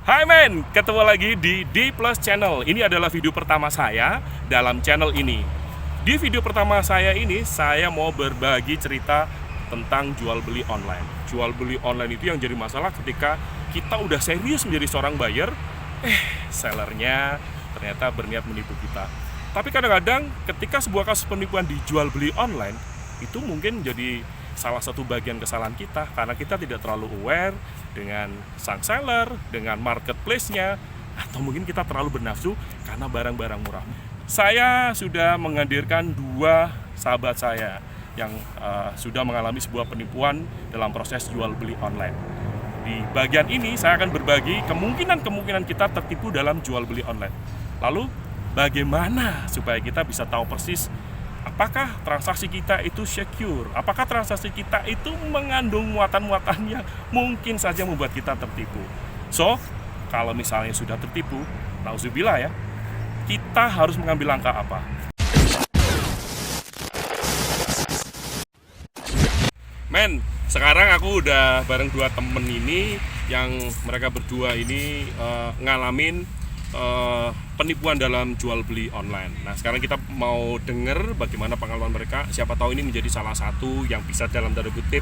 Hai men, ketemu lagi di D Plus Channel. Ini adalah video pertama saya dalam channel ini. Di video pertama saya ini, saya mau berbagi cerita tentang jual beli online. Jual beli online itu yang jadi masalah ketika kita udah serius menjadi seorang buyer, sellernya ternyata berniat menipu kita. Tapi kadang-kadang ketika sebuah kasus penipuan di jual beli online, itu mungkin jadi salah satu bagian kesalahan kita karena kita tidak terlalu aware dengan sang seller, dengan marketplace-nya, atau mungkin kita terlalu bernafsu karena barang-barang murah. Saya sudah menghadirkan dua sahabat saya yang sudah mengalami sebuah penipuan dalam proses jual beli online. Di bagian ini saya akan berbagi kemungkinan kita tertipu dalam jual beli online. Lalu bagaimana supaya kita bisa tahu persis apakah transaksi kita itu secure? Apakah transaksi kita itu mengandung muatan-muatan yang mungkin saja membuat kita tertipu? So, kalau misalnya sudah tertipu, nauzubillah ya, kita harus mengambil langkah apa? Men, sekarang aku udah bareng dua temen ini yang mereka berdua ini ngalamin penipuan dalam jual beli online. Nah, sekarang kita mau denger bagaimana pengalaman mereka. Siapa tahu ini menjadi salah satu yang bisa dalam tanda kutip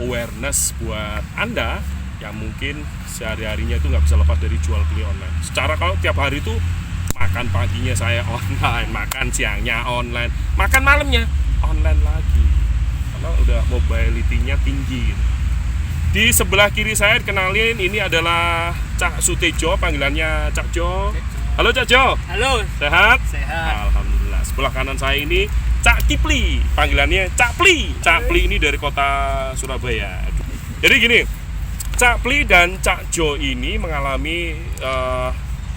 awareness buat Anda yang mungkin sehari-harinya itu nggak bisa lepas dari jual beli online. Secara kalau tiap hari itu makan paginya saya online, makan siangnya online, makan malamnya online lagi. Karena udah mobility-nya tinggi gitu. Di sebelah kiri saya kenalin, ini adalah Cak Sutejo, panggilannya Cak Jo. Halo Cak Jo. Halo. Sehat? Sehat. Alhamdulillah. Sebelah kanan saya ini Cak Kipli, panggilannya Cak Pli. Cak Pli ini dari kota Surabaya. Jadi gini, Cak Pli dan Cak Jo ini mengalami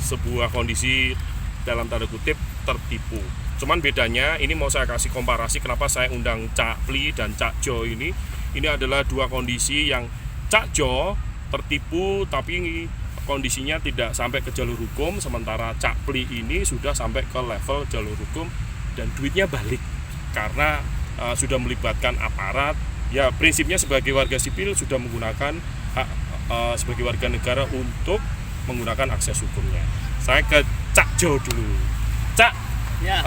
sebuah kondisi dalam tanda kutip tertipu. Cuman bedanya, ini mau saya kasih komparasi kenapa saya undang Cak Pli dan Cak Jo ini. Ini adalah dua kondisi yang Cak Jo tertipu tapi kondisinya tidak sampai ke jalur hukum, sementara Cak Pli ini sudah sampai ke level jalur hukum dan duitnya balik karena sudah melibatkan aparat. Ya, prinsipnya sebagai warga sipil sudah menggunakan hak sebagai warga negara untuk menggunakan akses hukumnya. Saya ke Cak Jo dulu. Cak, Ya.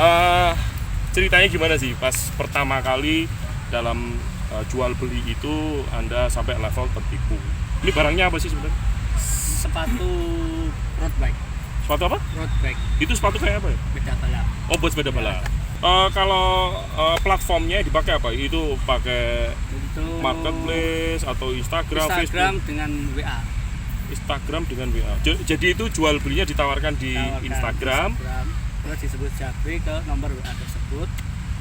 ceritanya gimana sih pas pertama kali dalam jual beli itu Anda sampai level tertipu? Ini barangnya apa sih sebenarnya? Sepatu road bike. Sepatu apa? Road bike. Itu sepatu kayak apa ya? Beda balap. Oh, buat sepeda balap. Kalau platformnya dipakai apa? Itu pakai Itu marketplace atau Instagram, Instagram Facebook? dengan WA. Instagram dengan WA. Jadi itu jual belinya ditawarkan di Tawarkan Instagram. Terus disebut Japri ke nomor WA tersebut.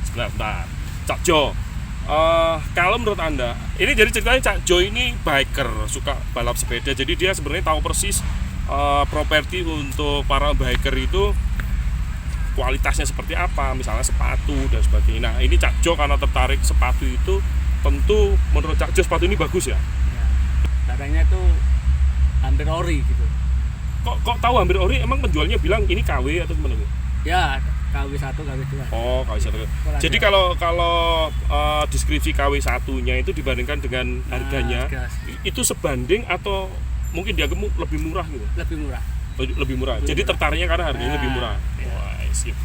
Sebentar, Cak Jo. Kalau menurut Anda, ini jadi ceritanya Cak Jo ini biker, suka balap sepeda. Jadi dia sebenarnya tahu persis properti untuk para biker itu kualitasnya seperti apa, misalnya sepatu dan sebagainya. Nah, ini Cak Jo karena tertarik sepatu itu, tentu menurut Cak Jo sepatu ini bagus ya. Ya. Barangnya itu hampir ori gitu. Kok tahu hampir ori? Emang penjualnya bilang ini KW atau gimana? Ya, KW1, KW2. Oh, KW1. Jadi kalau deskripsi KW1-nya itu dibandingkan dengan harganya, itu sebanding atau mungkin dianggap lebih murah gitu? Lebih murah. Lebih murah. Jadi tertariknya karena harganya lebih murah. Ya. Wah, sip.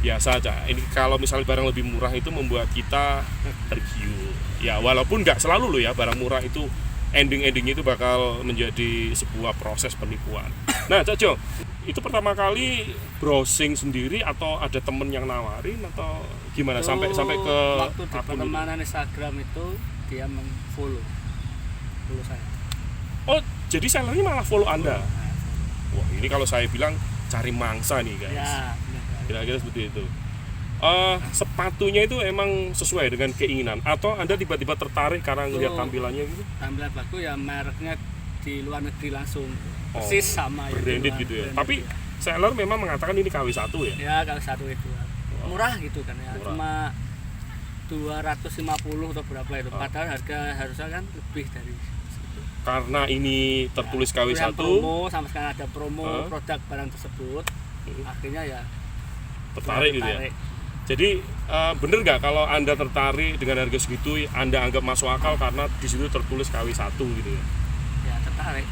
Biasa aja. Ini kalau misalnya barang lebih murah itu membuat kita tergiur. Ya, walaupun nggak selalu loh ya, barang murah itu ending-endingnya itu bakal menjadi sebuah proses penipuan. Nah, Cak Jo, itu pertama kali browsing sendiri atau ada temen yang nawarin atau gimana Itu sampai ke waktu di akun itu? pertemanan Instagram itu dia follow saya. Oh, jadi sellernya malah follow Anda. Wah, ini kalau saya bilang cari mangsa nih guys. Ya, Kira-kira seperti itu. Sepatunya itu emang sesuai dengan keinginan atau Anda tiba-tiba tertarik karena ngelihat tampilannya gitu? tampilan bagus ya, mereknya di luar negeri langsung persis sama ya, branded gitu ya. Tapi seller memang mengatakan ini KW1 ya? ya kalau satu itu murah gitu kan ya, Murah. cuma 250 atau berapa itu, padahal harga harusnya kan lebih dari situ. Karena ini tertulis Ya, KW1 yang promo, sama sekali ada promo produk barang tersebut, akhirnya ya tertarik gitu ya. Jadi bener nggak kalau Anda tertarik dengan harga segitu, Anda anggap masuk akal karena di situ tertulis KW1 gitu ya? Ya tertarik.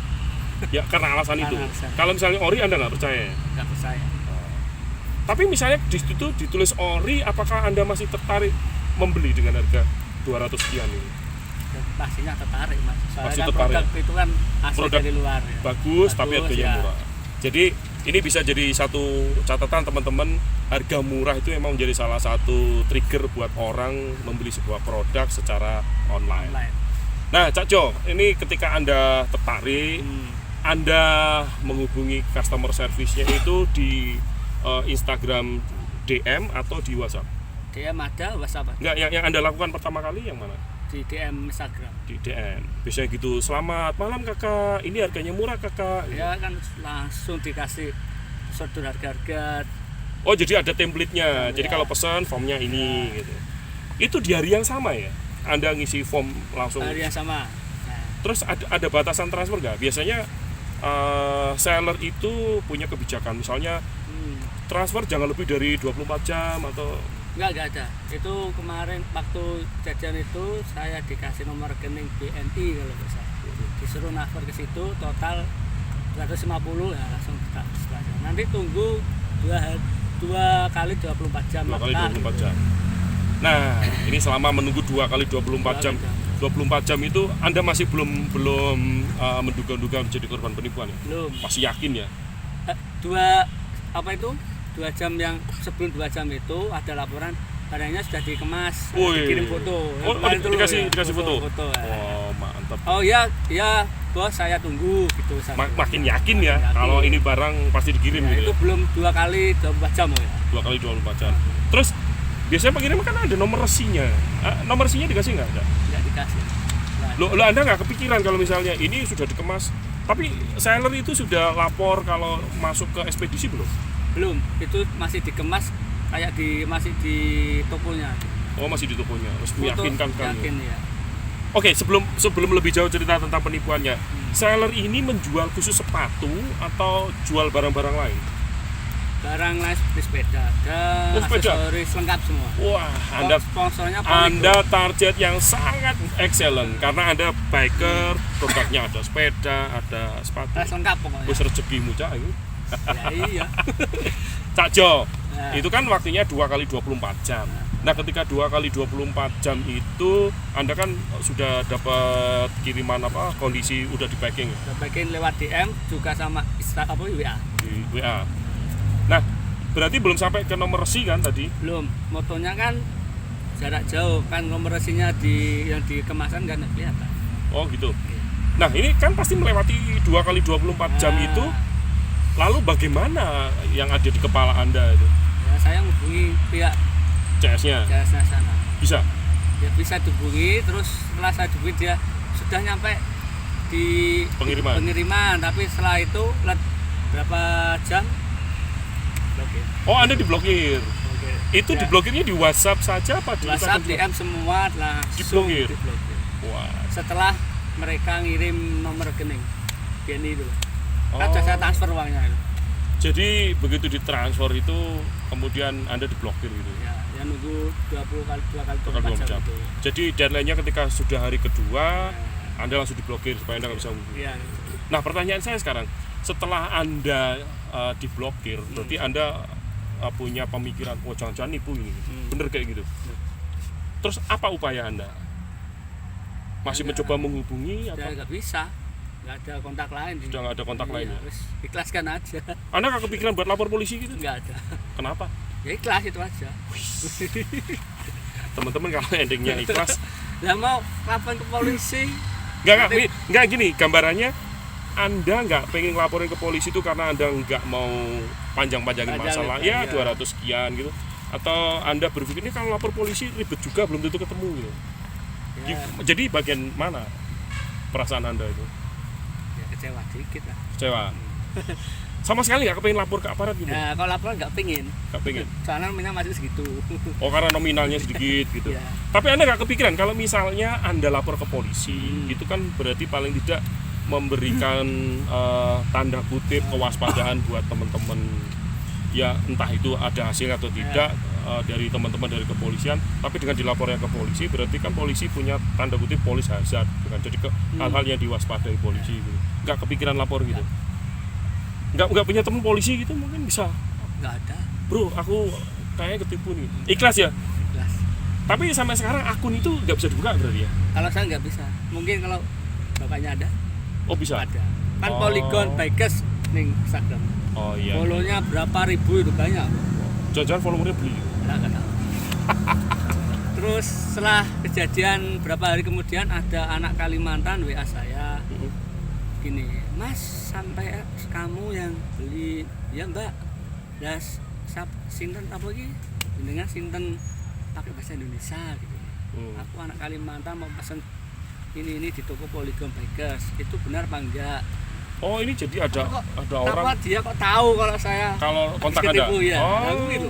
Ya karena alasan itu. Karena alasan. Kalau misalnya ori Anda nggak percaya? Nggak percaya. Tapi misalnya di situ ditulis ori, apakah Anda masih tertarik membeli dengan harga 200 sekian ini? Dan pastinya tertarik mas. Soalnya Pasti kan tertarik. produk itu kan asli Produk dari luar ya. Bagus, tapi harganya ya. murah. Jadi ini bisa jadi satu catatan teman-teman, harga murah itu memang menjadi salah satu trigger buat orang membeli sebuah produk secara online. Online. Nah, Cak Jo, ini ketika Anda tertarik, Anda menghubungi customer service-nya itu di Instagram DM atau di WhatsApp? DM ada, WhatsApp ada. Enggak, yang Anda lakukan pertama kali yang mana? Di DM Instagram. Di DM. Biasanya gitu, selamat malam kakak, ini harganya murah kakak. Ya kan langsung dikasih prosedur harga-harga. Oh, jadi ada template-nya. Jadi Ya. kalau pesan formnya ini gitu. Itu di hari yang sama ya? Anda ngisi form langsung. Hari yang sama. Nah, Terus ada batasan transfer nggak? Biasanya seller itu punya kebijakan, misalnya transfer jangan lebih dari 24 jam atau enggak ada. Itu kemarin waktu kejadian itu saya dikasih nomor rekening BNI kalau bisa. Disuruh transfer ke situ total 250 ya langsung transfer. Nanti tunggu 2 kali 24 jam. 2 kali Nah, 24 jam. Nah, ini selama menunggu 2 kali 24 jam. 24 jam itu Anda masih belum menduga-duga menjadi korban penipuan ya? belum. Masih yakin ya? 2 jam yang sebelum 2 jam itu ada laporan barangnya sudah dikemas, Woi. dikirim foto. Oh, Yang kemarin dulu dikasih foto. ya. Wow, mantap. Oh ya, ya bos saya tunggu gitu. Makin yakin ya kalau ini barang pasti dikirim Ya, gitu. itu Ya? belum 2 kali 24 jam ya. 2 kali 24 jam. Terus biasanya pengiriman kan ada nomor resinya. Nomor resinya dikasih nggak? Ada. Nggak dikasih. Nggak ada. Lo Anda nggak kepikiran kalau misalnya ini sudah dikemas, tapi seller itu sudah lapor kalau masuk ke ekspedisi belum? Belum, itu masih dikemas kayak masih di tokonya. Oh, masih di tokonya. Terus Foto, meyakinkan kan? yakin ya. Oke, sebelum lebih jauh cerita tentang penipuannya, seller ini menjual khusus sepatu atau jual barang-barang lain? Barang lain seperti sepeda dan Oh, sepeda? aksesoris lengkap semua. Wah, Anda Sponsornya Anda target yang sangat excellent karena Anda biker, produknya ada sepeda, ada sepatu. lengkap pokoknya. Wis rezekimu Cak ini. Ya, iya. Cak Jo, Nah. itu kan waktunya 2 kali 24 jam. Nah, ketika 2 kali 24 jam itu Anda kan sudah dapat kiriman kondisi udah di packing Udah bagian lewat DM juga sama WA. di WA. Nah, berarti belum sampai ke nomor resi kan tadi? Belum, motonya kan jarak jauh kan nomor resinya yang di kemasan kan nggak kelihatan. Oh gitu. Nah, ini kan pasti melewati 2 kali 24 jam Nah. itu. Lalu bagaimana yang ada di kepala Anda itu? Ya, saya menghubungi pihak CS-nya jasnya sana. bisa? Ya bisa dihubungi, terus setelah saya dihubungi dia sudah nyampe di Pengiriman. tapi setelah itu berapa jam blokir. Oh, Anda diblokir. Oke. Itu Ya, diblokirnya di WhatsApp saja apa di WhatsApp, Instagram? DM semua langsung Diblokir? diblokir. Wah. Setelah mereka ngirim nomor rekening BNI dulu. Kan Oh. sudah saya transfer uangnya itu. Jadi begitu ditransfer itu kemudian Anda diblokir gitu. Ya, yang nunggu 2 kali 24 24 jam jam. itu. Jadi deadline-nya ketika sudah hari kedua, Anda langsung diblokir supaya Anda nggak bisa hubungi. Iya. Nah, pertanyaan saya sekarang, setelah Anda diblokir, berarti Anda punya pemikiran, oh jangan-jangan nipu ini, bener kayak gitu. Terus apa upaya Anda? Masih Ya, mencoba menghubungi Sudah atau nggak bisa, nggak ada kontak lain. sudah nggak ada kontak lain ya? Terus ikhlaskan aja. Anda nggak kepikiran buat lapor polisi gitu? Nggak ada. Kenapa? Ya ikhlas itu aja. Teman-teman kalau endingnya ikhlas, Lah mau lapor ke polisi? nggak gini gambarannya. Anda nggak pengen laporin ke polisi itu karena Anda nggak mau panjang-panjangin masalah, ya 200 sekian gitu. Atau Anda berpikir ini kalau lapor polisi ribet juga, belum tentu ketemu gitu. Ya, Jadi bagian mana perasaan Anda itu? ya kecewa dikit lah. Kecewa? Sama sekali nggak kepengen lapor ke aparat gitu? Nah, kalau lapor nggak pingin. Nggak pengen? Soalnya nominal masih segitu. Oh, karena nominalnya sedikit gitu. Ya. Tapi Anda nggak kepikiran kalau misalnya Anda lapor ke polisi, itu kan berarti paling tidak memberikan tanda kutip kewaspadaan buat teman-teman ya entah itu ada hasil atau tidak dari teman-teman dari kepolisian, tapi dengan dilapornya ke polisi berarti kan polisi punya tanda kutip polis hazard kan, jadi hal-hal yang diwaspadai polisi gitu. Nggak kepikiran lapor gitu, nggak punya teman polisi gitu mungkin bisa, nggak ada. bro aku kayaknya ketipu nih, ikhlas ya. Ikhlas. Tapi sampai sekarang akun itu nggak bisa dibuka berarti ya? Kalau saya nggak bisa, mungkin kalau bapaknya ada. Oh bisa? Ada. Kan Oh. Polygon Bikers ning Instagram. Oh iya. Follow-nya berapa ribu itu banyak. Jangan-jangan volumenya beli. Nggak tahu. Terus setelah kejadian berapa hari kemudian ada anak Kalimantan WA saya. Gini, Mas sampai kamu yang beli, ya Mbak. Das sinten apa iki? Dengan sinten pakai bahasa Indonesia gitu. Aku anak Kalimantan mau pesen ini di toko Polygon Bikers. Itu benar apa enggak? Oh ini jadi ada orang. Kenapa dia kok tahu kalau saya Kalau kontak Anda? ketipu, ya. Oh. Aku gitu.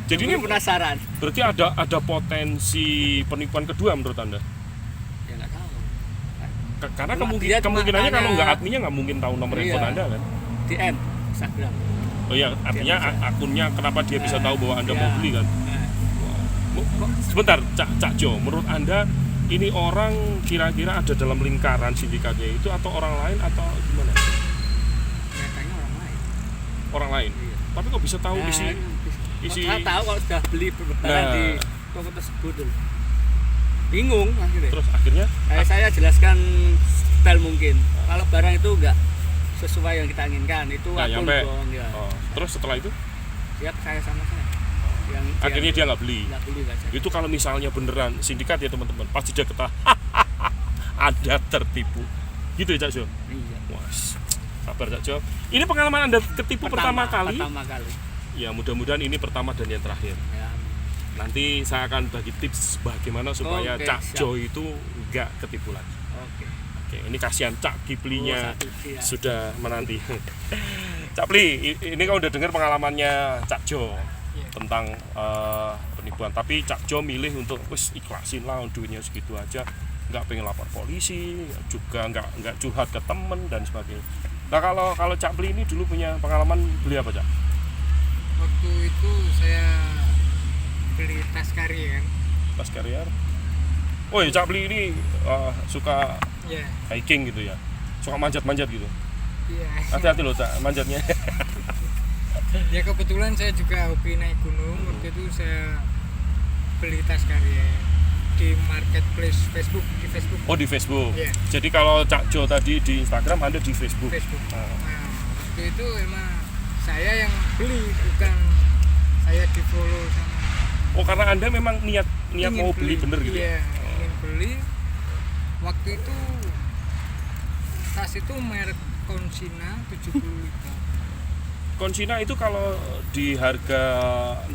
Jadi ini penasaran. berarti ada potensi penipuan kedua menurut Anda? Ya nggak tahu. Karena Cuma dia cuma kemungkinannya kalau tanya- nggak adminnya nggak mungkin tahu nomor Iya. handphone Anda kan? DM Instagram. Oh iya, artinya bisa. akunnya kenapa dia bisa tahu bahwa Anda Iya. mau beli kan? Sebentar, Cak Jo, menurut Anda ini orang kira-kira ada dalam lingkaran sindikatnya itu atau orang lain atau gimana? Kelihatannya orang lain. Orang lain. Iya. Tapi kok bisa tahu isi Saya tahu kalau sudah beli barang Nah. di toko tersebut dulu. Bingung akhirnya. terus akhirnya Saya jelaskan detail mungkin. Kalau barang itu enggak sesuai yang kita inginkan, itu nggak akun nyampe. bohong ya. Oh, terus setelah itu Dia percaya sama saya. Yang akhirnya dia nggak beli. nggak beli nggak jadi. Itu kalau misalnya beneran sindikat ya teman-teman, pasti dia kata Anda tertipu. Gitu ya Cak Jo? Iya. Wah, sabar Cak Jo. Ini pengalaman Anda ketipu pertama kali. Pertama kali. Ya mudah-mudahan ini pertama dan yang terakhir. Ya. Nanti saya akan bagi tips bagaimana supaya Oke, Cak siap. Jo itu nggak ketipu lagi. Oke. Oke, ini kasihan Cak Kiplinya Oh, satu, iya. sudah menanti. Cak Pli, ini kan udah dengar pengalamannya Cak Jo tentang penipuan. Tapi Cak Jo milih untuk wis ikhlasin lah duitnya segitu aja, nggak pengen lapor polisi, juga nggak curhat ke temen dan sebagainya. Nah kalau Cak Pli ini dulu punya pengalaman beli apa Cak? Waktu itu saya beli tas karier. Tas karier. Oh ya Cak Pli ini suka Ya, hiking gitu ya, suka manjat-manjat gitu. iya. Hati-hati loh Cak manjatnya. Ya kebetulan saya juga hobi naik gunung. Waktu itu saya beli tas karier di marketplace Facebook, di Facebook. Oh di Facebook. Iya. Jadi kalau Cak Jo tadi di Instagram, Anda di Facebook. Facebook. Oh. Nah, waktu itu emang saya yang beli, bukan saya di follow sama. Oh karena Anda memang niat Ingin mau beli bener gitu. Iya, ya? ingin beli. Waktu itu tas itu merek Consina 75. Consina itu kalau di harga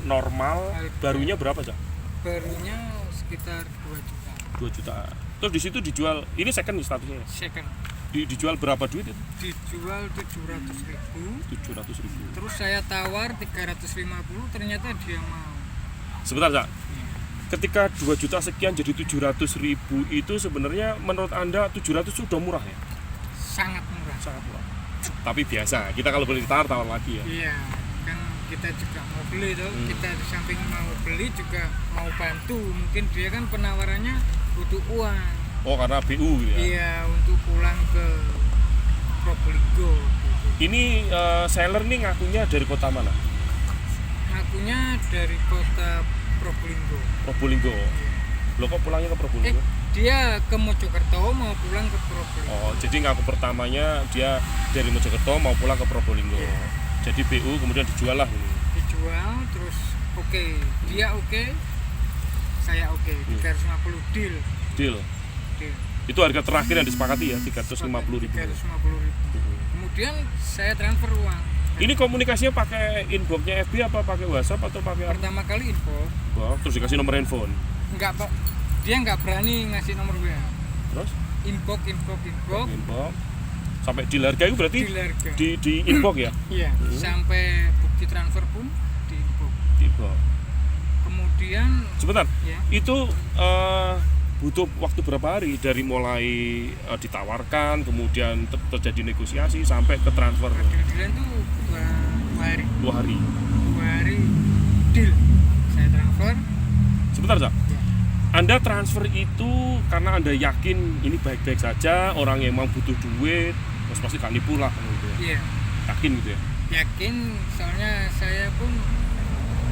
normal barunya berapa Cak? Barunya sekitar 2 juta. 2 juta. Terus di situ dijual, ini second nih statusnya. Second Dijual berapa duit itu? dijual 700.000. 700.000. Terus saya tawar 350, ternyata dia mau. Sebentar Cak. Ketika 2 juta sekian jadi 700.000 itu sebenarnya menurut Anda 700 sudah murah ya? Sangat murah. Sangat murah. Tapi biasa, kita kalau beli tawar lagi ya. Iya, kan kita juga mau beli tuh. Kita di samping mau beli juga mau bantu. Mungkin dia kan penawarannya butuh uang. Oh karena BU gitu ya. Iya, untuk pulang ke Probolinggo gitu. Ini seller nih ngakunya dari kota mana? Ngakunya dari kota Probolinggo. Probolinggo. Loh kok pulangnya ke Probolinggo? Dia ke Mojokerto mau pulang ke Probolinggo. Oh, jadi ngaku pertamanya dia dari Mojokerto mau pulang ke Probolinggo. Iya. Jadi BU kemudian dijual lah ini. Dijual terus oke, dia oke, saya oke, 350 deal. Deal. Deal. Itu harga terakhir yang disepakati ya, 350.000. 350.000. Kemudian saya transfer uang. Ini komunikasinya pakai inboxnya FB apa pakai WhatsApp atau pakai apa? Pertama kali info, Wah, terus dikasih nomor handphone. enggak Pak. Dia nggak berani ngasih nomor WA. Terus Inbox. inbox sampai deal harga itu berarti Deal harga. di inbox ya? Iya, sampai bukti transfer pun di inbox. Di inbox. Kemudian Sebentar. ya, Itu butuh waktu berapa hari dari mulai ditawarkan kemudian terjadi negosiasi sampai ke transfer? deal-dealan tuh butuh hari. 2 hari. 2 hari deal. Saya transfer. Sebentar, Cak. Ya. Anda transfer itu karena Anda yakin ini baik-baik saja, orang yang emang butuh duit, terus pasti gak nipu lah gitu ya. Iya. Yakin gitu ya. Yakin, soalnya saya pun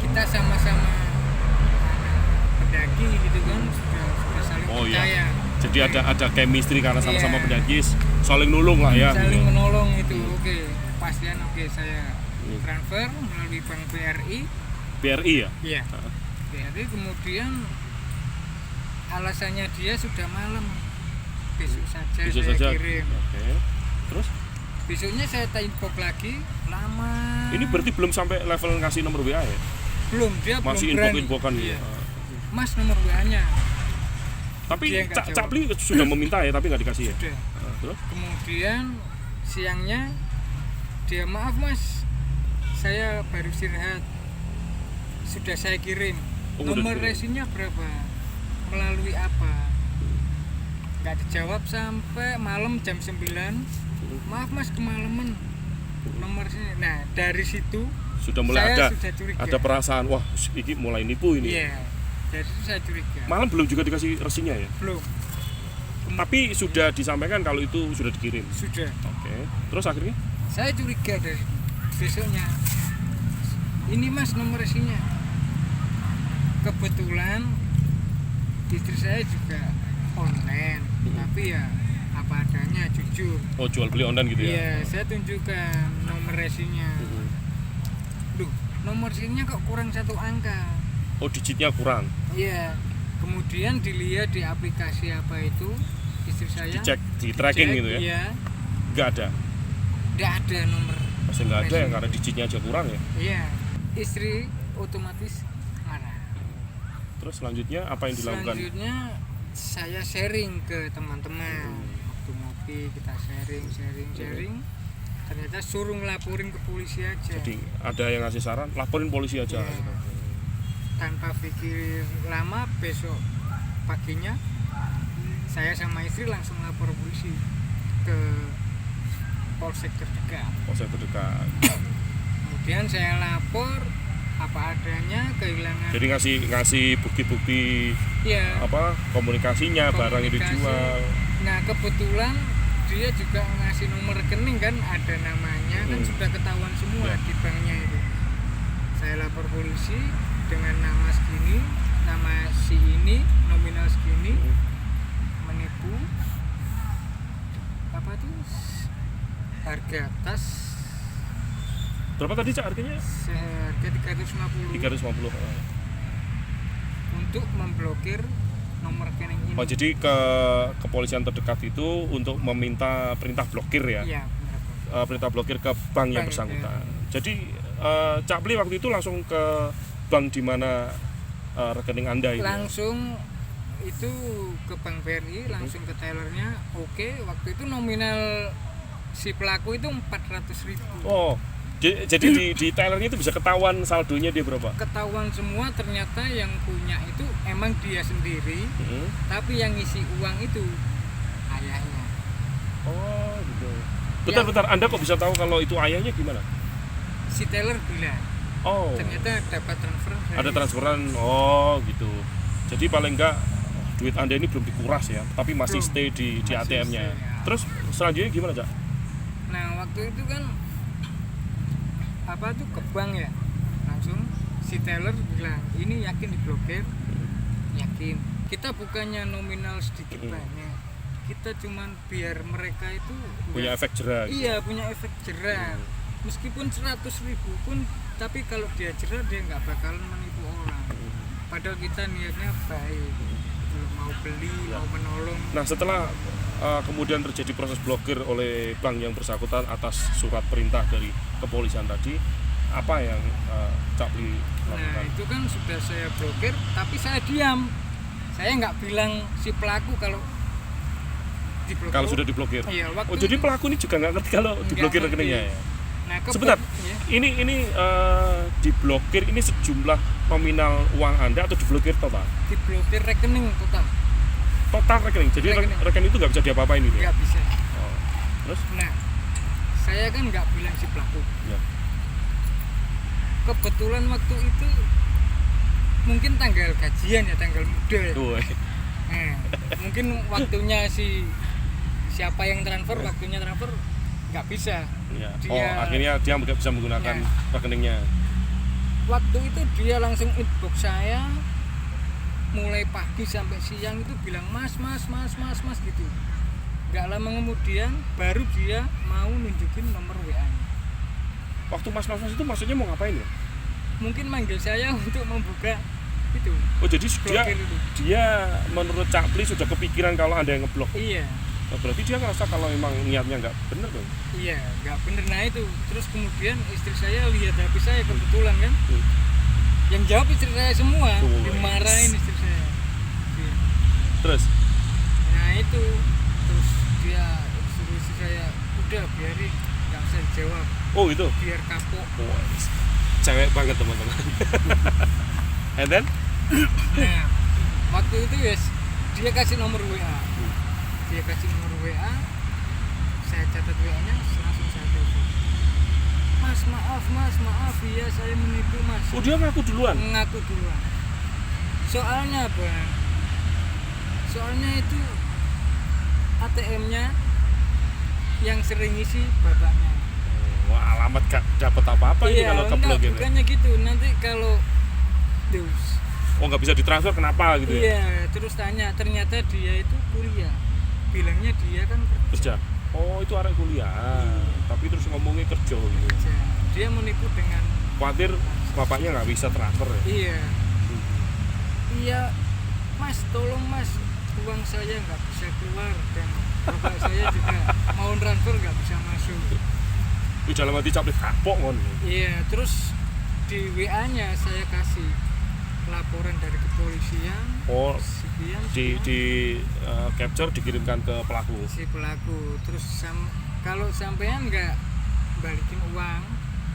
kita sama-sama pendaki gitu kan, sudah saling Oh iya. percaya. Jadi ada chemistry karena sama-sama Iya. pendaki, saling nulung lah ya. Saling gitu. menolong itu. Oke, kepastian oke, saya Hmm. transfer melalui Bank BRI. BRI ya. Iya. Heeh. BRI kemudian alasannya dia sudah malam. Besok saja Besok saya saja. kirim. Oke. Terus Besoknya saya inbox lagi, lama. ini berarti belum sampai level ngasih nomor WA ya? belum, dia Masih belum berani. inbox-inboxan Iya. ya. Mas nomor WA-nya Tapi Dia nggak jawab. Cakpli sudah meminta ya, tapi nggak dikasih ya. sudah. Terus Kemudian siangnya dia, maaf mas, saya baru istirahat, sudah saya kirim. Oh, udah Nomor dikirim. resinya berapa, melalui apa? Nggak dijawab sampai malam jam 9. Maaf mas, kemalaman nomor sini. Nah dari situ sudah mulai saya sudah curiga. ada perasaan, wah ini mulai nipu ini. Iya, dari situ saya curiga. Malam belum juga dikasih resinya ya. Belum. Tapi sudah disampaikan kalau itu sudah dikirim. Sudah. Oke. Terus akhirnya Saya curiga dari besoknya. Ini mas nomor resinya. Kebetulan istri saya juga online, tapi ya apa adanya, jujur. oh jual beli online gitu ya. Iya, saya tunjukkan nomor resinya. Duh, nomor resinya kok kurang 1 angka. Oh digitnya kurang. Iya. Kemudian dilihat di aplikasi apa itu, istri saya Dicek di tracking dicek, gitu ya. Iya, Nggak ada. nggak ada nomor. Pasti nggak ada ya resinya. karena digitnya aja kurang ya. Iya, istri otomatis marah. Terus selanjutnya apa yang dilakukan? Selanjutnya saya sharing ke teman-teman. Waktu ngopi kita sharing. Ternyata suruh ngelaporin ke polisi aja. Jadi ada yang ngasih saran, laporin polisi aja. Iya. Gitu. Tanpa pikir lama, besok paginya saya sama istri langsung lapor polisi ke polsek terdekat. Polsek terdekat. Kemudian saya lapor apa adanya, kehilangan. Jadi ngasih bukti-bukti Iya. apa komunikasinya, barang yang Komunikasi. dijual. Nah kebetulan dia juga ngasih nomor rekening kan, ada namanya kan, sudah ketahuan semua Ya. di banknya itu. Saya lapor polisi dengan nama segini, nama si ini, nominal segini, menipu apa tuh, harga tas Berapa tadi Cak harganya? seharga 350 350. untuk memblokir nomor rekening ini. Oh jadi ke kepolisian terdekat itu untuk meminta perintah blokir ya? Iya, benar. Perintah blokir ke bank yang Bank, bersangkutan. Jadi Cak Pli waktu itu langsung ke bank di mana rekening Anda itu. Langsung itu ke Bank BRI, langsung ke tellernya. Oke, waktu itu nominal si pelaku itu 400.000. Oh. Jadi di tellernya itu bisa ketahuan saldonya dia berapa? Ketahuan semua, ternyata yang punya itu emang dia sendiri, tapi yang ngisi uang itu ayahnya. Oh, gitu. Bentar, Anda kok bisa tahu kalau itu ayahnya gimana? Si teller bilang, Oh. ternyata dapat transfer. Ada transferan. Oh, gitu. Jadi paling enggak duit Anda ini belum dikuras ya, tapi masih Belum. stay di Masih ATM-nya. stay, ya. Terus selanjutnya gimana, Cak? Nah, waktu itu kan apa tuh, ke bank ya, langsung si teller bilang, ini yakin diblokir? Yakin. Kita bukannya nominal sedikit banyak, kita cuman biar mereka itu Punya efek jerah. Gitu. iya, punya efek jerah. Meskipun 100.000 pun, tapi kalau dia jerah dia nggak bakalan menipu orang. Padahal kita niatnya baik, mau beli, mau menolong. Nah, setelah kemudian terjadi proses blokir oleh bank yang bersangkutan atas surat perintah dari kepolisian tadi, apa yang Cak Pli Nah lakukan? itu kan sudah saya blokir, tapi saya diam. Saya nggak bilang si pelaku kalau diblokir. Kalau sudah diblokir. Iya, waktu Oh, jadi itu pelaku ini juga nggak ngerti kalau nggak diblokir ngerti. rekeningnya ya? Nah, Sebentar. ya. Ini diblokir ini sejumlah nominal uang Anda atau diblokir total? Diblokir rekening total, Total rekening. Jadi Rekening. rekening itu nggak bisa diapa-apain ini ya? nggak bisa. Oh. Terus? Nah, saya kan nggak bilang si pelaku. Ya. kebetulan waktu itu mungkin tanggal gajian ya, tanggal muda ya. Woi. Nah, mungkin waktunya siapa yang transfer, waktunya transfer nggak bisa. Ya. Dia- Akhirnya dia nggak bisa menggunakan Ya. rekeningnya. Waktu itu dia langsung inbox saya mulai pagi sampai siang itu bilang mas gitu. Nggak lama kemudian baru dia mau nunjukin nomor WA-nya. Waktu mas itu maksudnya mau ngapain ya? Mungkin manggil saya untuk membuka itu. Oh jadi Blokir itu. dia menurut Cakpli sudah kepikiran kalau Anda yang ngeblok. Iya, Nah, berarti dia ngerasa kalau memang niatnya nggak bener dong. iya, nggak bener. Nah itu, terus kemudian istri saya lihat HP saya kebetulan kan, yang jawab istri saya semua, Oh, dimarahin istri saya. Iya. Terus Nah itu, terus dia istri saya udah biarin, nggak usah dijawab, oh itu. biar kapok. Oh, cewek banget teman-teman. And then Nah waktu itu yes, dia kasih nomor WA, dia kasih nomor WA, saya catat WA-nya, langsung saya telepon. Mas maaf ya saya menipu mas. oh dia ngaku duluan. Ngaku duluan. Soalnya apa? Soalnya itu ATM-nya yang sering isi bapaknya. Wah, alamat gak dapat apa-apa ini kalau enggak, keblok ini. bukannya gitu. Nanti kalau dus, Oh nggak bisa ditransfer kenapa gitu ya? iya, terus tanya, ternyata dia itu kuliah. Bilangnya dia kan Kerja. Oh itu arek kuliah. Tapi terus ngomongnya kerja gitu. kerja. Dia menipu dengan Khawatir bapaknya nggak bisa transfer ya? iya. Iya, mas, tolong mas, uang saya nggak bisa keluar dan bapak saya juga mau transfer nggak bisa masuk. Itu dalam hati Cakpli kapok ngon. Iya, terus di WA-nya saya kasih laporan dari kepolisian. Oh Sekian di capture dikirimkan ke pelaku. si pelaku. Terus kalau sampean nggak balikin uang,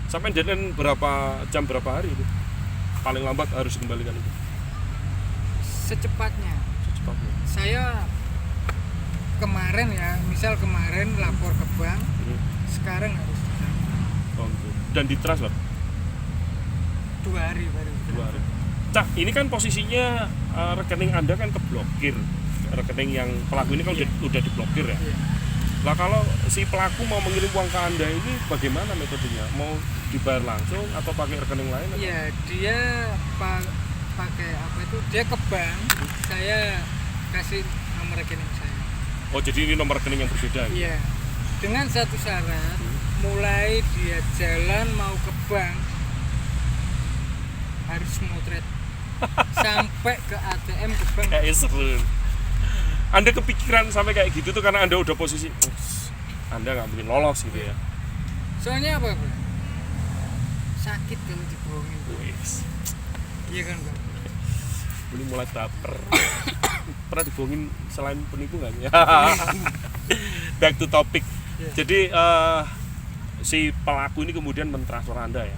Sampai deadline berapa jam berapa hari itu? Paling lambat harus dikembalikan itu. secepatnya. Secepatnya. Saya kemarin ya, misal kemarin lapor ke bank, sekarang harus Oh, gitu. Dan ditransfer 2 hari baru. 2 hari. Cak, ini kan posisinya rekening Anda kan keblokir. Rekening yang pelaku ini kan udah diblokir ya. Iya. Lah kalau si pelaku mau mengirim uang ke Anda ini bagaimana metodenya? Mau dibayar langsung atau pakai rekening lain? atau- Iya, dia pakai apa itu? Dia ke bank, saya kasih nomor rekening saya. Oh, jadi ini nomor rekening yang berbeda. Gitu? Iya. Dengan satu syarat, mulai dia jalan mau ke bank harus motret sampai ke ATM ke bank. Kayak seru. Anda kepikiran sampai kayak gitu tuh karena Anda udah posisi Anda nggak mungkin lolos gitu ya. Soalnya apa, Bang? Sakit kalau dibohongin. Wes. Iya kan, Bang? Ini mulai baper. Pernah dibohongin selain penipu nggak? Back to topic. Iya. Jadi si pelaku ini kemudian mentransfer Anda ya.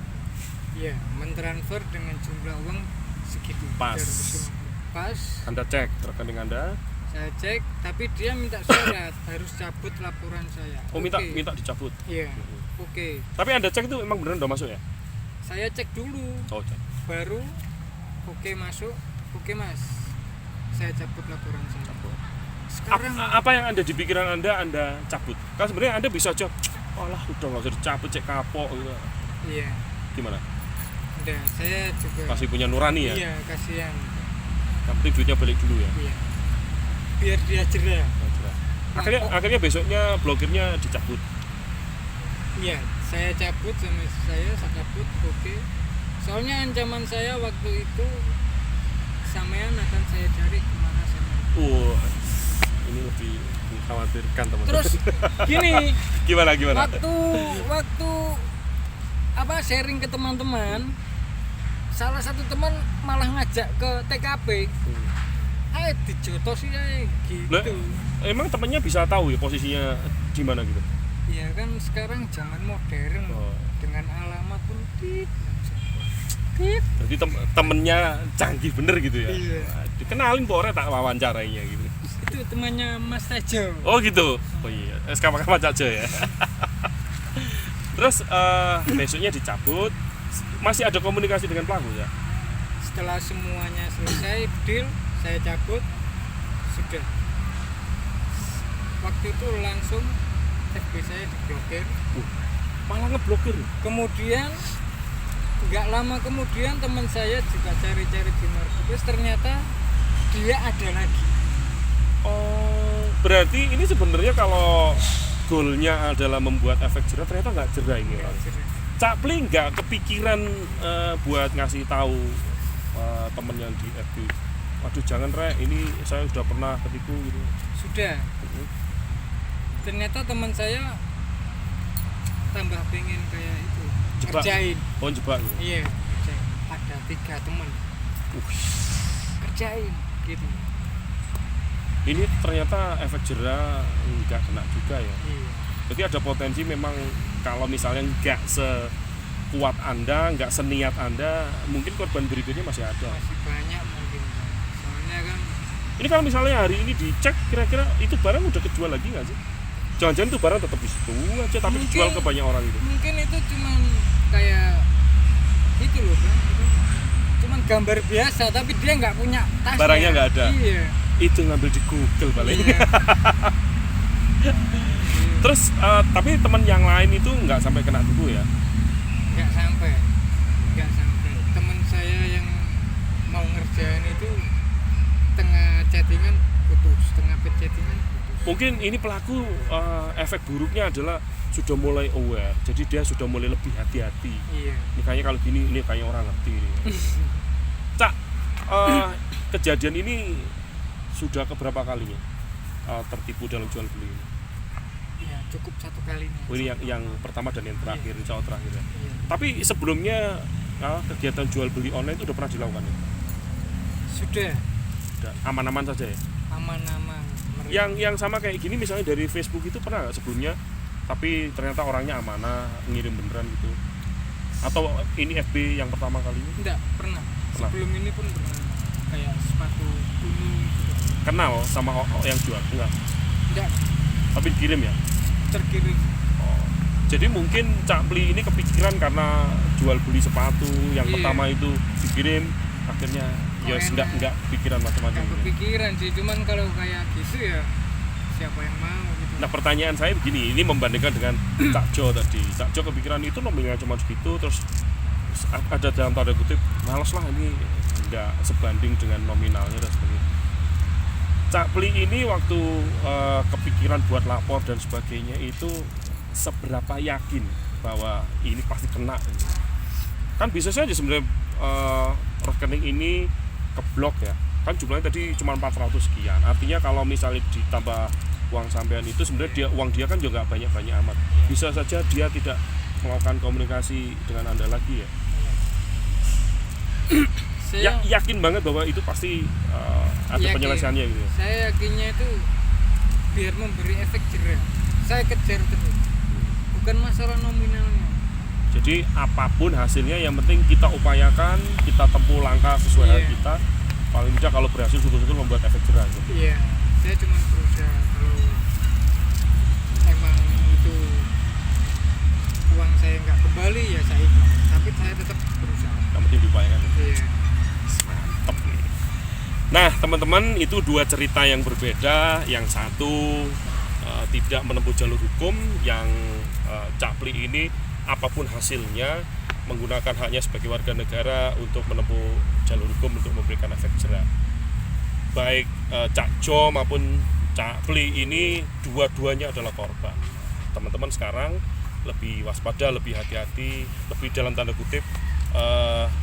Iya, mentransfer dengan jumlah uang segitu. Pas. 350. Pas. Anda cek rekening Anda. Saya cek, tapi dia minta syarat harus cabut laporan saya. Oh, minta Oke. dicabut. Iya. Oke. Tapi Anda cek itu memang benar udah masuk ya? Saya cek dulu, Oh, cek. baru oke masuk. Oke, Mas. Saya cabut laporan saya. Sekarang Apa yang Anda di pikiran Anda cabut? Kan sebenarnya Anda bisa aja, walah udah nggak usah dicabut, cek kapok gitu. iya. Gimana? Udah, saya juga Masih punya nurani ya? iya, kasihan. Yang penting duitnya balik dulu ya? Iya. Biar dia jerah. Akhirnya besoknya blokirnya dicabut. Iya, saya cabut sama istri saya cabut, oke. Soalnya ancaman saya waktu itu sampean akan saya cari kemana sama. Ini lebih mengkhawatirkan teman-teman. Terus gini, gimana? waktu apa sharing ke teman-teman, salah satu teman malah ngajak ke TKP. Ayo dijotosi aja gitu. Lah, emang temennya bisa tahu ya posisinya di mana gitu? Ya kan sekarang zaman modern, Oh. dengan alamat pun tit. Jadi temennya canggih bener gitu ya? Iya. Dikenalin pokoknya tak wawancarainya gitu. Itu temannya Mas Tejo. Oh gitu? Oh iya, SKP aja ya. Terus besoknya dicabut. masih ada komunikasi dengan pelaku ya? Setelah semuanya selesai deal, saya cabut, sudah. Waktu itu langsung FB saya diblokir. Malah ngeblokir. Kemudian nggak lama kemudian teman saya juga cari-cari di marketplace, ternyata dia ada lagi. Oh, berarti ini sebenarnya kalau goalnya adalah membuat efek jerah, ternyata nggak jerah ini orang. Cak Pli nggak kepikiran buat ngasih tahu temen yang di FB, waduh jangan ini saya sudah pernah ketipu gitu. Sudah. Ternyata teman saya tambah pengen kayak itu, Jebak. kerjain. Oh, jebak gitu. Iya, kerjain. Ada 3 teman kerjain gitu. Ini ternyata efek jerah nggak kena juga ya. Iya. Jadi ada potensi memang kalau misalnya nggak sekuat Anda, nggak seniat Anda, mungkin korban berikutnya masih ada. Masih banyak mungkin. Soalnya kan Ini kalau misalnya hari ini dicek, kira-kira itu barang udah kejual lagi nggak sih? Jangan-jangan itu barang tetap di situ aja, tapi Mungkin- dijual ke banyak orang gitu. mungkin itu cuman kayak itu loh kan, cuman gambar biasa tapi dia nggak punya tasnya. Barangnya nggak ada. Iya. Itu ngambil di Google paling. Iya. Terus tapi teman yang lain itu nggak sampai kena tipu ya? nggak sampai teman saya yang mau ngerjain itu tengah chattingan putus, Mungkin ini pelaku efek buruknya adalah sudah mulai aware, jadi dia sudah mulai lebih hati-hati. iya. Ini kayaknya kalau gini, ini kayak orang ngerti ini. Cak, kejadian ini sudah keberapa kalinya tertipu dalam jual beli ini? Iya, cukup 1 kalinya. Oh, ini yang pertama dan yang terakhir, insya Allah terakhir ya. Iya. Tapi sebelumnya kegiatan jual beli online itu udah pernah dilakukan ya? Sudah Udah aman-aman saja ya? aman-aman. Yang sama kayak gini misalnya dari Facebook itu pernah nggak sebelumnya? Tapi ternyata orangnya amanah, ngirim beneran gitu? Atau ini FB yang pertama kalinya? Enggak pernah. Pernah. Sebelum ini pun pernah. Kayak sepatu gunung gitu. Kenal sama yang jual? Enggak? Enggak Tapi dikirim ya? terkirim. Oh. Jadi mungkin Cak Pli ini kepikiran karena jual beli sepatu yang Iya. pertama itu dikirim, akhirnya ya Kok enak. enggak pikiran macam-macam. Enggak kepikiran sih, cuman kalau kayak gitu ya siapa yang mau gitu. Nah pertanyaan saya begini, ini membandingkan dengan Cak Jo tadi. Cak Jo kepikiran itu nominalnya cuma segitu, terus ada dalam tanda kutip males lah ini nggak sebanding dengan nominalnya dan sebagainya. Cak Pli ini waktu kepikiran buat lapor dan sebagainya itu seberapa yakin bahwa ini pasti kena? Kan bisa saja sebenarnya rekening ini keblok ya, kan jumlahnya tadi cuma 400 sekian. Artinya kalau misalnya ditambah uang sampean itu sebenarnya uang dia kan juga banyak-banyak amat. Bisa saja dia tidak melakukan komunikasi dengan Anda lagi ya. Saya Yakin banget bahwa itu pasti ada Yakin. penyelesaiannya gitu ya. saya yakinnya itu biar memberi efek jerah. Saya kejar terus. Bukan masalah nominalnya. Jadi apapun hasilnya yang penting kita upayakan, kita tempuh langkah sesuai hal Iya. kita. Paling tidak kalau berhasil syukur-syukur membuat efek jerah gitu. Iya, saya cuma berusaha. Kalau emang itu uang saya nggak kembali ya saya ikhlas. Tapi saya tetap berusaha. Yang penting diupayakan. Iya. Mantap nih. Nah teman-teman, itu dua cerita yang berbeda. Yang satu tidak menempuh jalur hukum, yang Cak Pli ini apapun hasilnya menggunakan haknya sebagai warga negara untuk menempuh jalur hukum untuk memberikan efek jerah. Baik Cak Jo maupun Cak Pli ini dua-duanya adalah korban. Teman-teman sekarang lebih waspada, lebih hati-hati, lebih dalam tanda kutip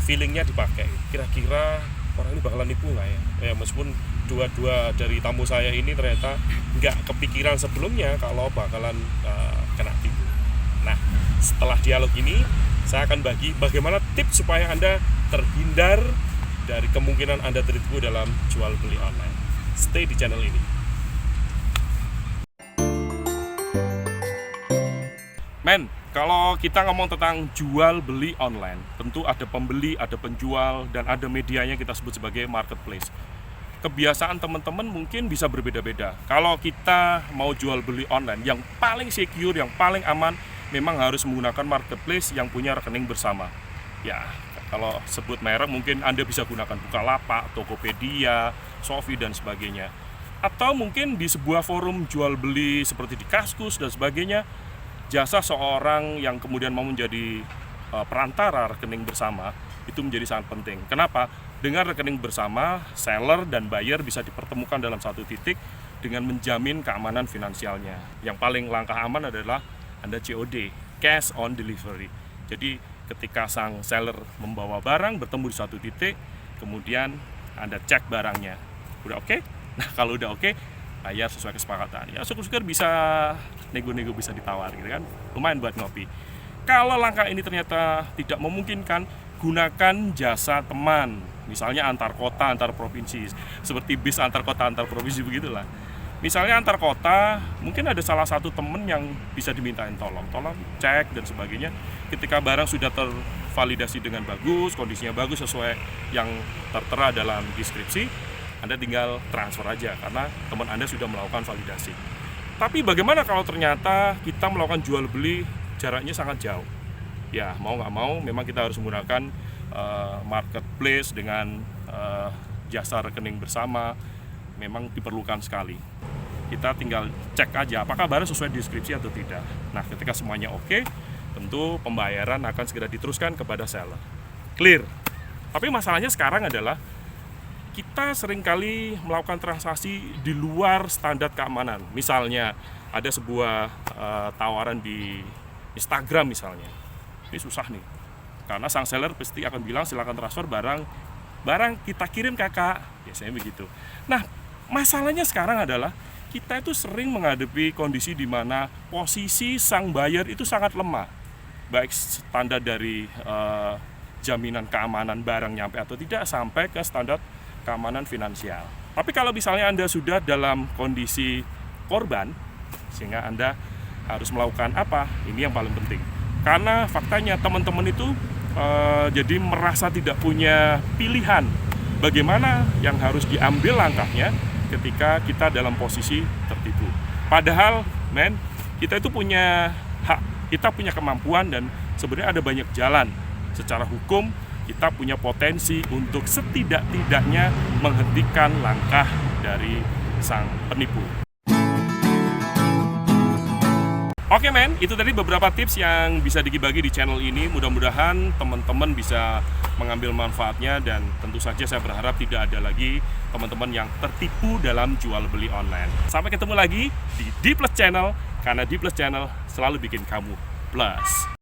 feelingnya dipakai. Kira-kira orang ini bakalan nipu nggak ya? Meskipun dua-dua dari tamu saya ini ternyata nggak kepikiran sebelumnya kalau bakalan kena tipu. Nah, setelah dialog ini saya akan bagi bagaimana tips supaya Anda terhindar dari kemungkinan Anda tertipu dalam jual beli online. Stay di channel ini. Men, kalau kita ngomong tentang jual beli online, tentu ada pembeli, ada penjual, dan ada medianya kita sebut sebagai marketplace. Kebiasaan teman-teman mungkin bisa berbeda-beda. Kalau kita mau jual beli online, yang paling secure, yang paling aman, memang harus menggunakan marketplace yang punya rekening bersama. Ya, kalau sebut merek mungkin Anda bisa gunakan Bukalapak, Tokopedia, Shopee dan sebagainya. Atau mungkin di sebuah forum jual beli seperti di Kaskus dan sebagainya, jasa seorang yang kemudian mau menjadi perantara rekening bersama itu menjadi sangat penting. Kenapa? Dengan rekening bersama, seller dan buyer bisa dipertemukan dalam satu titik dengan menjamin keamanan finansialnya. Yang paling langkah aman adalah Anda COD, cash on delivery. Jadi ketika sang seller membawa barang bertemu di satu titik, kemudian Anda cek barangnya. Udah oke? Nah, kalau udah oke, bayar sesuai kesepakatan. Ya, syukur-syukur bisa nego-nego, bisa ditawar gitu kan. Lumayan buat ngopi. Kalau langkah ini ternyata tidak memungkinkan, gunakan jasa teman. Misalnya antar kota, antar provinsi. Seperti bis antar kota, antar provinsi begitulah. Misalnya antar kota, mungkin ada salah satu temen yang bisa dimintain tolong cek dan sebagainya. Ketika barang sudah tervalidasi dengan bagus, kondisinya bagus sesuai yang tertera dalam deskripsi, Anda tinggal transfer aja karena teman Anda sudah melakukan validasi. Tapi bagaimana kalau ternyata kita melakukan jual beli jaraknya sangat jauh? Ya, mau nggak mau memang kita harus menggunakan marketplace dengan jasa rekening bersama, memang diperlukan sekali. Kita tinggal cek aja apakah barang sesuai deskripsi atau tidak. Nah, ketika semuanya oke, tentu pembayaran akan segera diteruskan kepada seller. Clear. Tapi masalahnya sekarang adalah kita seringkali melakukan transaksi di luar standar keamanan. Misalnya ada sebuah tawaran di Instagram misalnya. Ini susah nih. Karena sang seller pasti akan bilang silakan transfer barang kita kirim kakak. Biasanya begitu. Nah, masalahnya sekarang adalah kita itu sering menghadapi kondisi di mana posisi sang buyer itu sangat lemah. Baik standar dari jaminan keamanan barang nyampe atau tidak, sampai ke standar keamanan finansial. Tapi kalau misalnya Anda sudah dalam kondisi korban, sehingga Anda harus melakukan apa? Ini yang paling penting. Karena faktanya teman-teman itu jadi merasa tidak punya pilihan bagaimana yang harus diambil langkahnya ketika kita dalam posisi tertipu. Padahal, kita itu punya hak, kita punya kemampuan, dan sebenarnya ada banyak jalan. Secara hukum, kita punya potensi untuk setidak-tidaknya menghentikan langkah dari sang penipu. Oke itu tadi beberapa tips yang bisa dibagi di channel ini. Mudah-mudahan teman-teman bisa mengambil manfaatnya, dan tentu saja saya berharap tidak ada lagi teman-teman yang tertipu dalam jual beli online. Sampai ketemu lagi di D Plus Channel, karena D Plus Channel selalu bikin kamu plus.